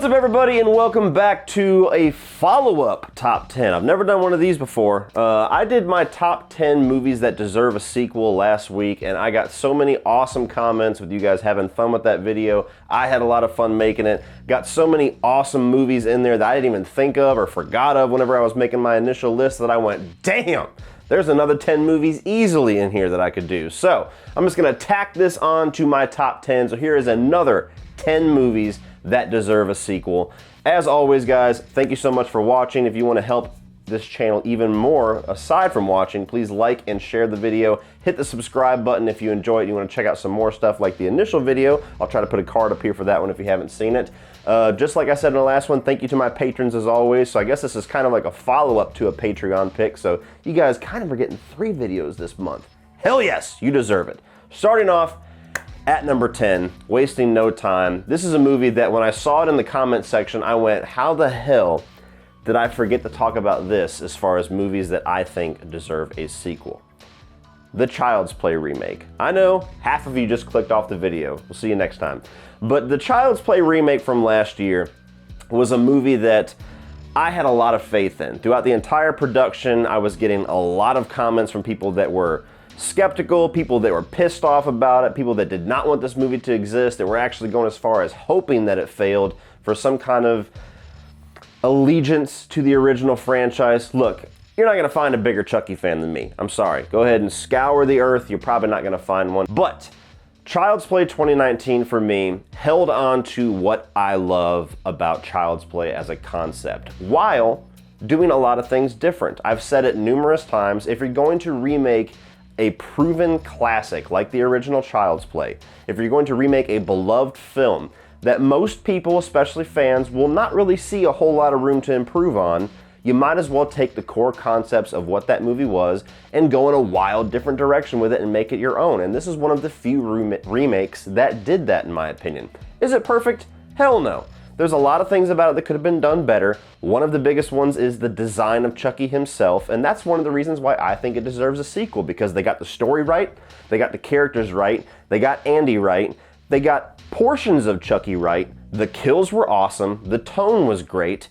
What's up, everybody, and welcome back to a follow-up top 10. I've never done one of these before. I did my top 10 movies that deserve a sequel last week, and I got so many awesome comments with you guys having fun with that video. I had a lot of fun making it. Got so many awesome movies in there that I didn't even think of or forgot of whenever I was making my initial list that I went, damn! There's another 10 movies easily in here that I could do. So I'm just gonna tack this on to my top 10. So here is another 10 movies that deserve a sequel. As always, guys, thank you so much for watching. If you want to help this channel even more, aside from watching, please like and share the video. Hit the subscribe button if you enjoy it and you want to check out some more stuff like the initial video. I'll try to put a card up here for that one if you haven't seen it. Just like I said in the last one, thank you to my patrons as always. So I guess this is kind of like a follow-up to a Patreon pick. So you guys kind of are getting 3 videos this month. Hell yes, you deserve it. Starting off, at number 10, wasting no time. This is a movie that when I saw it in the comment section, I went, how the hell did I forget to talk about this as far as movies that I think deserve a sequel? The Child's Play remake. I know half of you just clicked off the video. We'll see you next time. But the Child's Play remake from last year was a movie that I had a lot of faith in. Throughout the entire production, I was getting a lot of comments from people that were skeptical, people that were pissed off about it, people that did not want this movie to exist, that were actually going as far as hoping that it failed for some kind of allegiance to the original franchise. Look, you're not going to find a bigger Chucky fan than me. I'm sorry. Go ahead and scour the earth. You're probably not going to find one. But Child's Play 2019 for me held on to what I love about Child's Play as a concept, while doing a lot of things different. I've said it numerous times. If you're going to remake a proven classic like the original Child's Play, if you're going to remake a beloved film that most people, especially fans, will not really see a whole lot of room to improve on, you might as well take the core concepts of what that movie was and go in a wild different direction with it and make it your own. And this is one of the few remakes that did that, in my opinion. Is it perfect? Hell no. There's a lot of things about it that could have been done better. One of the biggest ones is the design of Chucky himself, and that's one of the reasons why I think it deserves a sequel, because they got the story right, they got the characters right, they got Andy right, they got portions of Chucky right, the kills were awesome, the tone was great.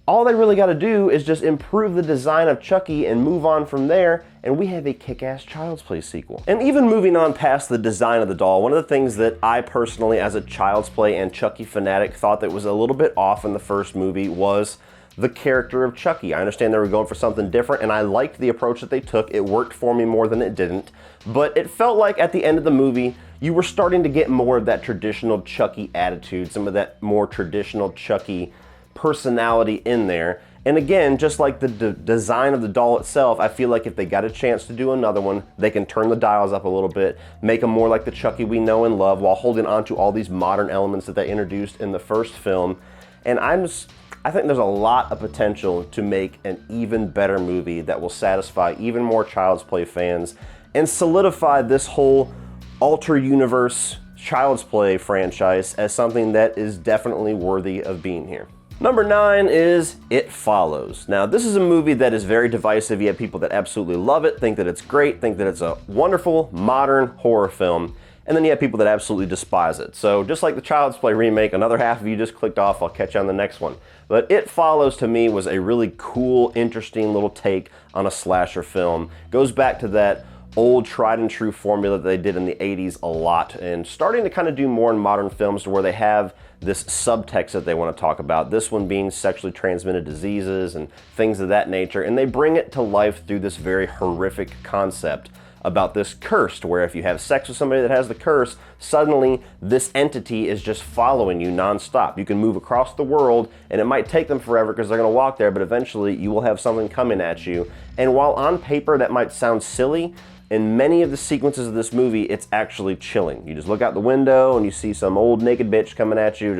All they really got to do is just improve the design of Chucky and move on from there, and we have a kick-ass Child's Play sequel. And even moving on past the design of the doll, one of the things that I personally, as a Child's Play and Chucky fanatic, thought that was a little bit off in the first movie was the character of Chucky. I understand they were going for something different, and I liked the approach that they took. It worked for me more than it didn't, but it felt like at the end of the movie, you were starting to get more of that traditional Chucky attitude, some of that more traditional Chucky personality in there. And again, just like the design of the doll itself, I feel like if they got a chance to do another one, they can turn the dials up a little bit, make them more like the Chucky we know and love while holding on to all these modern elements that they introduced in the first film. And I think there's a lot of potential to make an even better movie that will satisfy even more Child's Play fans and solidify this whole alter universe Child's Play franchise as something that is definitely worthy of being here. Number 9 is It Follows. Now, this is a movie that is very divisive. You have people that absolutely love it, think that it's great, think that it's a wonderful, modern horror film, and then you have people that absolutely despise it. So just like the Child's Play remake, another half of you just clicked off. I'll catch you on the next one. But It Follows, to me, was a really cool, interesting little take on a slasher film. Goes back to that old tried and true formula that they did in the 80s a lot, and starting to kind of do more in modern films to where they have this subtext that they want to talk about, this one being sexually transmitted diseases and things of that nature, and they bring it to life through this very horrific concept about this curse, where if you have sex with somebody that has the curse, suddenly this entity is just following you nonstop. You can move across the world, and it might take them forever because they're going to walk there, but eventually you will have something coming at you. And while on paper that might sound silly, in many of the sequences of this movie, it's actually chilling. You just look out the window and you see some old naked bitch coming at you,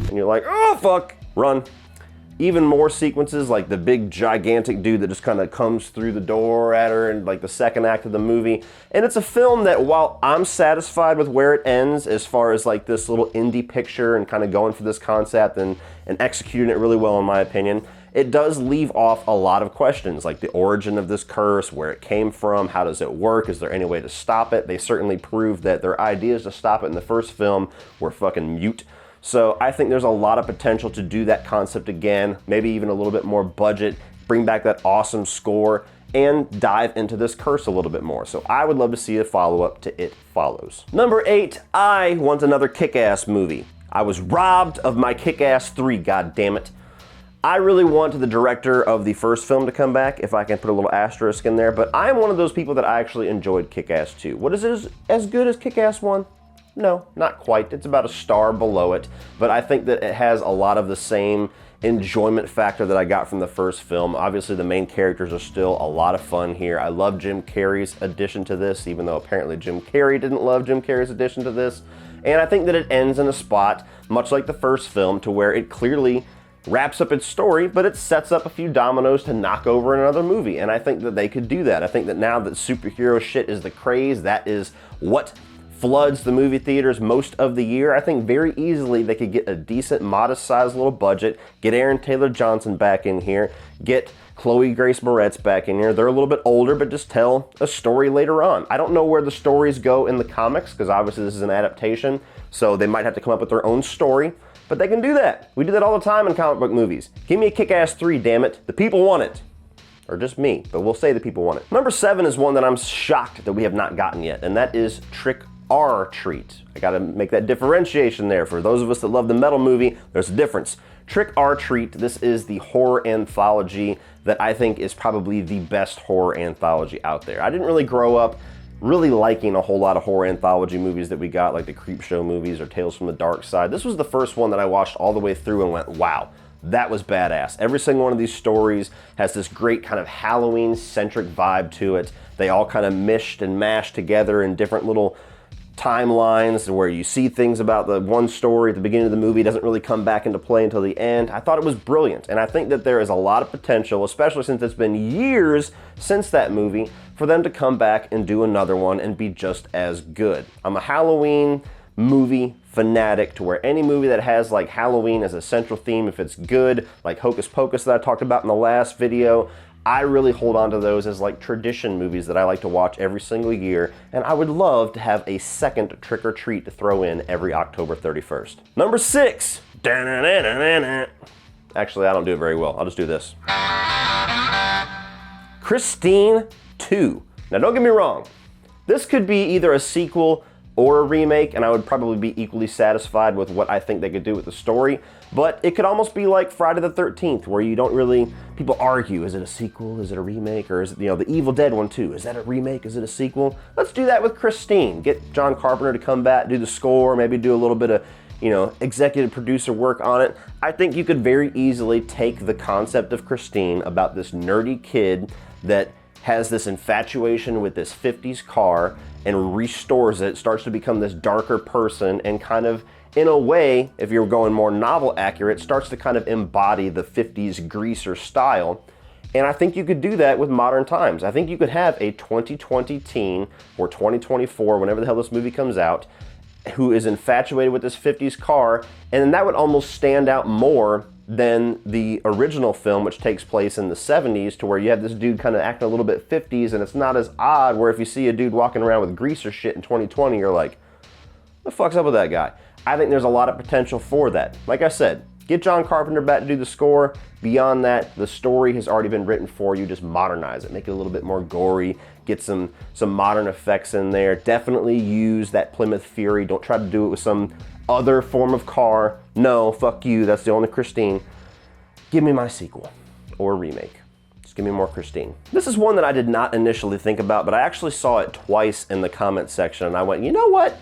and you're like, oh fuck, run. Even more sequences like the big gigantic dude that just kind of comes through the door at her in like the second act of the movie. And it's a film that, while I'm satisfied with where it ends as far as like this little indie picture and kind of going for this concept and executing it really well in my opinion, it does leave off a lot of questions, like the origin of this curse, where it came from, how does it work, is there any way to stop it? They certainly proved that their ideas to stop it in the first film were fucking mute. So I think there's a lot of potential to do that concept again, maybe even a little bit more budget, bring back that awesome score, and dive into this curse a little bit more. So I would love to see a follow-up to It Follows. Number 8, I want another Kick-Ass movie. I was robbed of my Kick-Ass 3, god damn it. I really want the director of the first film to come back, if I can put a little asterisk in there, but I'm one of those people that I actually enjoyed Kick-Ass 2. What is it as good as Kick-Ass 1? No, not quite. It's about a star below it, but I think that it has a lot of the same enjoyment factor that I got from the first film. Obviously, the main characters are still a lot of fun here. I love Jim Carrey's addition to this, even though apparently Jim Carrey didn't love Jim Carrey's addition to this. And I think that it ends in a spot, much like the first film, to where it clearly wraps up its story, but it sets up a few dominoes to knock over in another movie. And I think that they could do that. I think that now that superhero shit is the craze, that is what floods the movie theaters most of the year. I think very easily they could get a decent, modest-sized little budget, get Aaron Taylor Johnson back in here, get Chloe Grace Moretz back in here. They're a little bit older, but just tell a story later on. I don't know where the stories go in the comics, because obviously this is an adaptation, so they might have to come up with their own story, but they can do that. We do that all the time in comic book movies. Give me a Kick-Ass 3, damn it. The people want it. Or just me, but we'll say the people want it. Number 7 is one that I'm shocked that we have not gotten yet, and that is Trick or Treat. I gotta make that differentiation there. For those of us that love the metal movie, there's a difference. Trick or Treat, this is the horror anthology that I think is probably the best horror anthology out there. I didn't really grow up really liking a whole lot of horror anthology movies that we got, like the Creepshow movies or Tales from the Dark Side. This was the first one that I watched all the way through and went, wow, that was badass. Every single one of these stories has this great kind of Halloween-centric vibe to it. They all kind of mished and mashed together in different little timelines where you see things about the one story at the beginning of the movie doesn't really come back into play until the end. I thought it was brilliant, and I think that there is a lot of potential, especially since it's been years since that movie, for them to come back and do another one and be just as good. I'm a Halloween movie fanatic, to where any movie that has like Halloween as a central theme, if it's good, like Hocus Pocus that I talked about in the last video, I really hold on to those as like tradition movies that I like to watch every single year, and I would love to have a second Trick or Treat to throw in every October 31st. Number 6. Actually, I don't do it very well. I'll just do this. Christine 2. Now don't get me wrong. This could be either a sequel or a remake, and I would probably be equally satisfied with what I think they could do with the story, but it could almost be like Friday the 13th, where you don't really, people argue, is it a sequel, is it a remake, or is it, the Evil Dead one too, is that a remake, is it a sequel? Let's do that with Christine. Get John Carpenter to come back, do the score, maybe do a little bit of, executive producer work on it. I think you could very easily take the concept of Christine, about this nerdy kid that has this infatuation with this 50s car and restores it, starts to become this darker person, and kind of, in a way, if you're going more novel accurate, starts to kind of embody the 50s greaser style. And I think you could do that with modern times. I think you could have a 2020 teen, or 2024, whenever the hell this movie comes out, who is infatuated with this 50s car, and then that would almost stand out more than the original film, which takes place in the 70s, to where you have this dude kind of acting a little bit 50s, and it's not as odd where if you see a dude walking around with greaser shit in 2020, you're like, what the fuck's up with that guy? I think there's a lot of potential for that. Like I said, get John Carpenter back to do the score. Beyond that, the story has already been written for you. Just modernize it, make it a little bit more gory, get some modern effects in there. Definitely use that Plymouth Fury. Don't try to do it with some other form of car. No, fuck you, that's the only Christine. Give me my sequel or remake. Just give me more Christine. This is one that I did not initially think about, but I actually saw it twice in the comment section, and I went, you know what?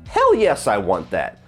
Hell yes, I want that.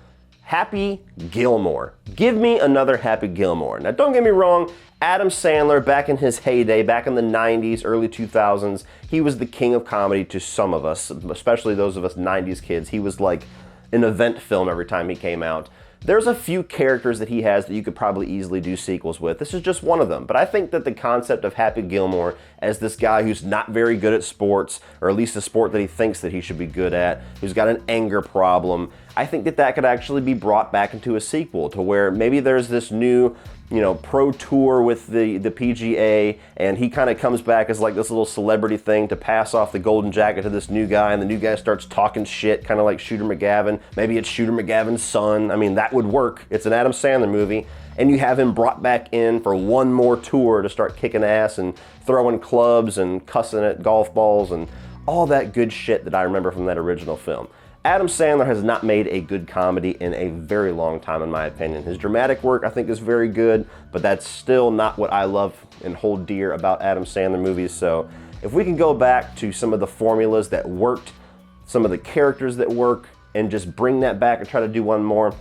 Happy Gilmore. Give me another Happy Gilmore. Now don't get me wrong, Adam Sandler, back in his heyday, back in the 90s, early 2000s, he was the king of comedy to some of us, especially those of us 90s kids. He was like an event film every time he came out. There's a few characters that he has that you could probably easily do sequels with. This is just one of them. But I think that the concept of Happy Gilmore as this guy who's not very good at sports, or at least a sport that he thinks that he should be good at, who's got an anger problem, I think that that could actually be brought back into a sequel, to where maybe there's this new you know, pro tour with the PGA, and he kind of comes back as like this little celebrity thing to pass off the golden jacket to this new guy, and the new guy starts talking shit, kind of like Shooter McGavin. Maybe it's Shooter McGavin's son. I mean, that would work. It's an Adam Sandler movie, and you have him brought back in for one more tour to start kicking ass and throwing clubs and cussing at golf balls and all that good shit that I remember from that original film. Adam Sandler has not made a good comedy in a very long time, in my opinion. His dramatic work, I think, is very good, but that's still not what I love and hold dear about Adam Sandler movies. So if we can go back to some of the formulas that worked, some of the characters that work, and just bring that back and try to do one more,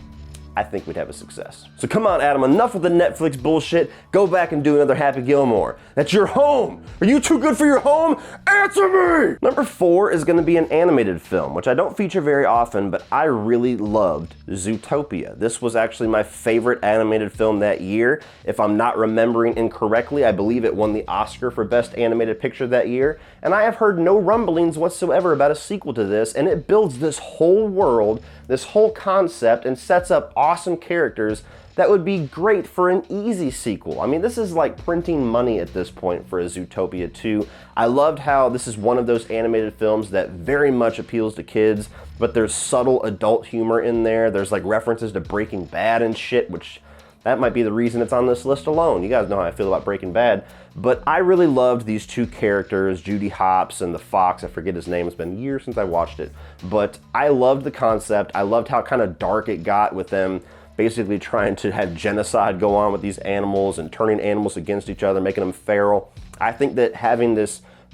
I think we'd have a success. So come on, Adam, enough with the Netflix bullshit. Go back and do another Happy Gilmore. That's your home. Are you too good for your home? Answer me! Number 4 is gonna be an animated film, which I don't feature very often, but I really loved Zootopia. This was actually my favorite animated film that year. If I'm not remembering incorrectly, I believe it won the Oscar for Best Animated Picture that year, and I have heard no rumblings whatsoever about a sequel to this, and it builds this whole world, this whole concept, and sets up awesome characters that would be great for an easy sequel. I mean, this is like printing money at this point for a Zootopia 2. I loved how this is one of those animated films that very much appeals to kids, but there's subtle adult humor in there. There's like references to Breaking Bad and shit, which that might be the reason it's on this list alone. You guys know how I feel about Breaking Bad. But I really loved these two characters, Judy Hopps and the fox. I forget his name. It's been years since I watched it. But I loved the concept. I loved how kind of dark it got with them basically trying to have genocide go on with these animals and turning animals against each other, making them feral. I think that having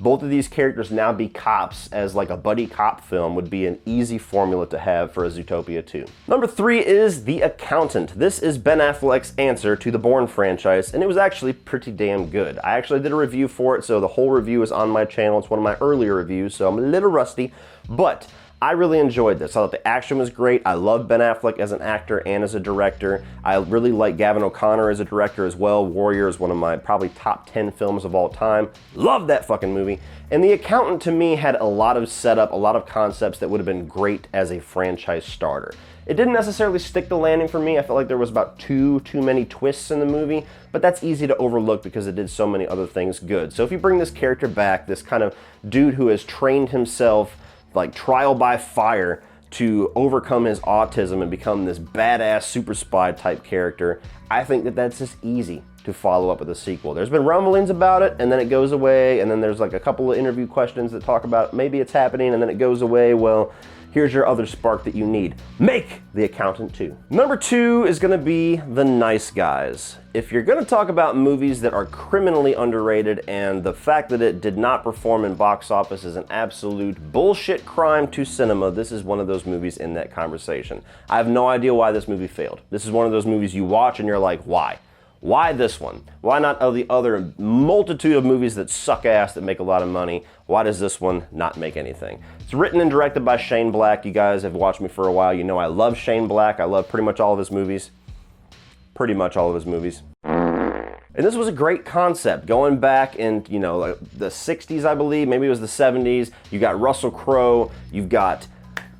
both of these characters now be cops as like a buddy cop film would be an easy formula to have for a Zootopia 2. Number 3 is The Accountant. This is Ben Affleck's answer to the Bourne franchise, and it was actually pretty damn good. I actually did a review for it, so the whole review is on my channel. It's one of my earlier reviews, so I'm a little rusty, but I really enjoyed this. I thought the action was great. I love Ben Affleck as an actor and as a director. I really like Gavin O'Connor as a director as well. Warrior is one of my probably top 10 films of all time. Love that fucking movie. And The Accountant to me had a lot of setup, a lot of concepts that would have been great as a franchise starter. It didn't necessarily stick the landing for me. I felt like there was about too many twists in the movie, but that's easy to overlook because it did so many other things good. So if you bring this character back, this kind of dude who has trained himself like trial by fire to overcome his autism and become this badass super spy type character, I think that that's just easy to follow up with a sequel. There's been rumblings about it, and then it goes away, and then there's like a couple of interview questions that talk about maybe it's happening, and then it goes away. Well, here's your other spark that you need. Make The Accountant 2. Number 2 is gonna be The Nice Guys. If you're gonna talk about movies that are criminally underrated and the fact that it did not perform in box office is an absolute bullshit crime to cinema, this is one of those movies in that conversation. I have no idea why this movie failed. This is one of those movies you watch and you're like, why? Why this one? Why not the other multitude of movies that suck ass that make a lot of money? Why does this one not make anything? It's written and directed by Shane Black. You guys have watched me for a while. You know I love Shane Black. I love pretty much all of his movies. Pretty much all of his movies. And this was a great concept. Going back in, you know, like the 60s, I believe, maybe it was the 70s. You got Russell Crowe. You've got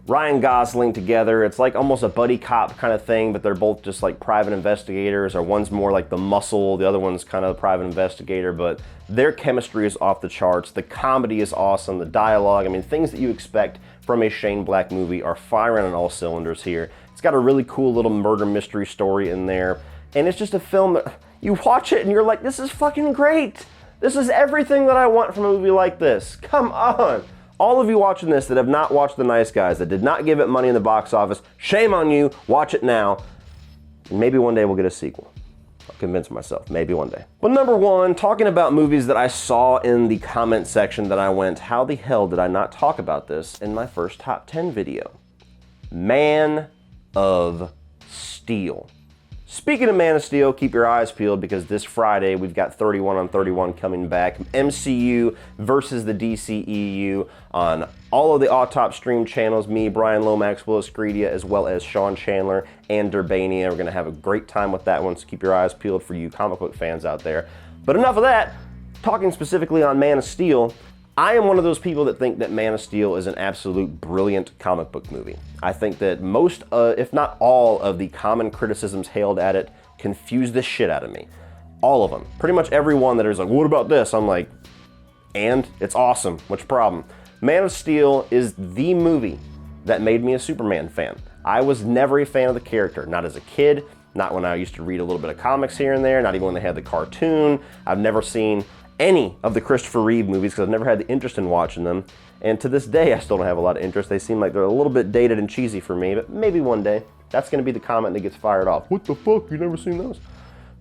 Ryan Gosling together. It's like almost a buddy cop kind of thing, but they're both just like private investigators, or one's more like the muscle, the other one's kind of a private investigator, but their chemistry is off the charts. The comedy is awesome, the dialogue, I mean, things that you expect from a Shane Black movie are firing on all cylinders here. It's got a really cool little murder mystery story in there, and it's just a film that you watch it and you're like, this is fucking great. This is everything that I want from a movie like this. Come on. All of you watching this that have not watched The Nice Guys, that did not give it money in the box office, shame on you. Watch it now. Maybe one day we'll get a sequel. I'll convince myself. Maybe one day. But number 1, talking about movies that I saw in the comment section that I went, how the hell did I not talk about this in my first top 10 video? Man of Steel. Speaking of Man of Steel, keep your eyes peeled because this Friday we've got 31 on 31 coming back. MCU versus the DCEU on all of the Autop stream channels. Me, Brian Lomax, Willis Greedia, as well as Sean Chandler and Durbania. We're going to have a great time with that one, so keep your eyes peeled for you comic book fans out there. But enough of that. Talking specifically on Man of Steel, I am one of those people that think that Man of Steel is an absolute brilliant comic book movie. I think that most, if not all, of the common criticisms hailed at it confused the shit out of me. All of them. Pretty much every one that is like, what about this? I'm like, and? It's awesome. What's your problem? Man of Steel is the movie that made me a Superman fan. I was never a fan of the character, not as a kid, not when I used to read a little bit of comics here and there, not even when they had the cartoon. I've never seen any of the Christopher Reeve movies because I've never had the interest in watching them. And to this day, I still don't have a lot of interest. They seem like they're a little bit dated and cheesy for me, but maybe one day. That's gonna be the comment that gets fired off. What the fuck, you never seen those?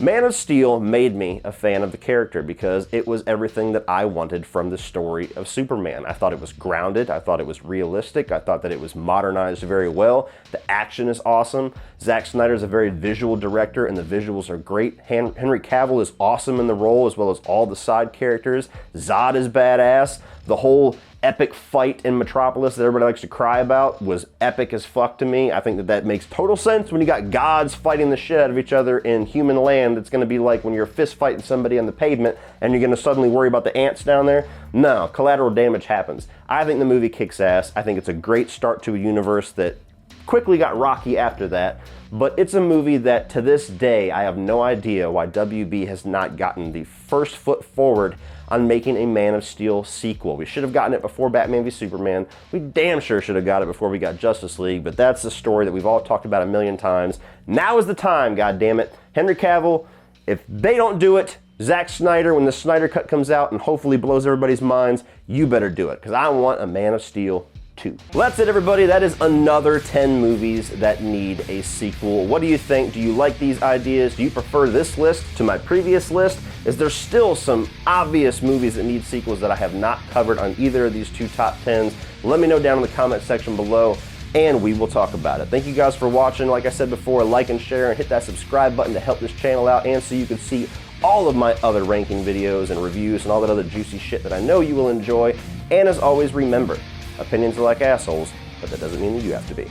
Man of Steel made me a fan of the character because it was everything that I wanted from the story of Superman. I thought it was grounded, I thought it was realistic, I thought that it was modernized very well. The action is awesome. Zack Snyder is a very visual director and the visuals are great. Henry Cavill is awesome in the role as well as all the side characters. Zod is badass. The whole epic fight in Metropolis that everybody likes to cry about was epic as fuck to me. I think that that makes total sense when you got gods fighting the shit out of each other in human land. It's gonna be like when you're fist fighting somebody on the pavement and you're gonna suddenly worry about the ants down there. No, collateral damage happens. I think the movie kicks ass. I think it's a great start to a universe that quickly got rocky after that, but it's a movie that to this day, I have no idea why WB has not gotten the first foot forward on making a Man of Steel sequel. We should have gotten it before Batman v Superman. We damn sure should have got it before we got Justice League, but that's the story that we've all talked about a million times. Now is the time, goddammit. Henry Cavill, if they don't do it, Zack Snyder, when the Snyder Cut comes out and hopefully blows everybody's minds, you better do it, because I want a Man of Steel 2. Well, that's it, everybody. That is another 10 movies that need a sequel. What do you think? Do you like these ideas? Do you prefer this list to my previous list? Is there still some obvious movies that need sequels that I have not covered on either of these two top 10s? Let me know down in the comment section below and we will talk about it. Thank you guys for watching. Like I said before, like and share and hit that subscribe button to help this channel out and so you can see all of my other ranking videos and reviews and all that other juicy shit that I know you will enjoy. And as always, remember, opinions are like assholes, but that doesn't mean that you have to be.